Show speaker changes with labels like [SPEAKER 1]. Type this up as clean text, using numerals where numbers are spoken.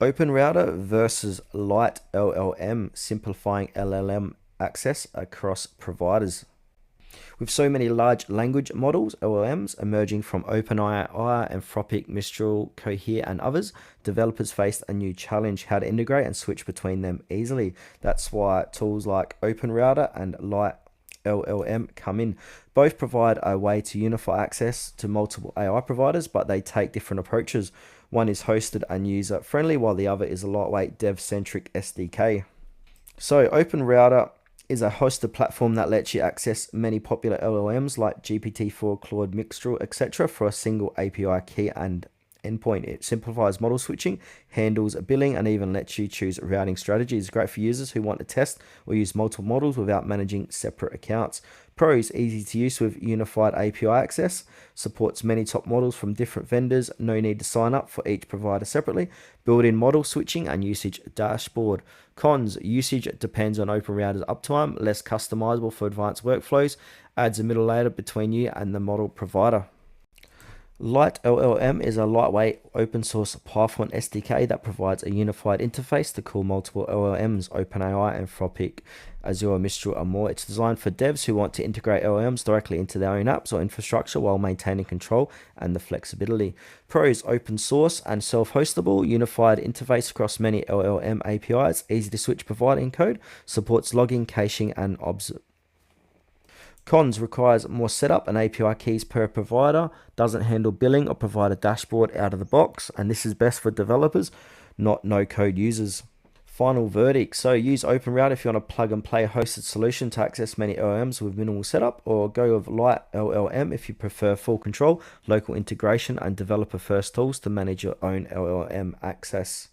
[SPEAKER 1] OpenRouter versus LiteLLM, simplifying LLM access across providers. With so many large language models, LLMs, emerging from OpenAI, Anthropic, Mistral, Cohere, and others, developers faced a new challenge: how to integrate and switch between them easily. That's why tools like OpenRouter and LLM come in. Both provide a way to unify access to multiple AI providers, but they take different approaches. One is hosted and user friendly, while the other is a lightweight dev centric SDK. So OpenRouter is a hosted platform that lets you access many popular LLMs like GPT-4, Claude, Mistral, etc. for a single API key and endpoint. It simplifies model switching, handles billing, and even lets you choose routing strategies. Great for users who want to test or use multiple models without managing separate accounts. Pros: easy to use with unified API access, supports many top models from different vendors, no need to sign up for each provider separately, built-in model switching and usage dashboard. Cons: usage depends on OpenRouter's uptime, less customizable for advanced workflows, adds a middle layer between you and the model provider. LiteLLM is a lightweight open source Python SDK that provides a unified interface to call multiple LLMs, OpenAI, Anthropic, Azure, Mistral, and more. It's designed for devs who want to integrate LLMs directly into their own apps or infrastructure while maintaining control and the flexibility. Pros: open source and self-hostable, unified interface across many LLM APIs, easy to switch provider in code, supports logging, caching, and observability. Cons: requires more setup and API keys per provider, doesn't handle billing or provide a dashboard out of the box, and this is best for developers, not no-code users. Final verdict: so use OpenRouter if you want to plug and play a hosted solution to access many LLMs with minimal setup, or go with LiteLLM if you prefer full control, local integration, and developer-first tools to manage your own LLM access.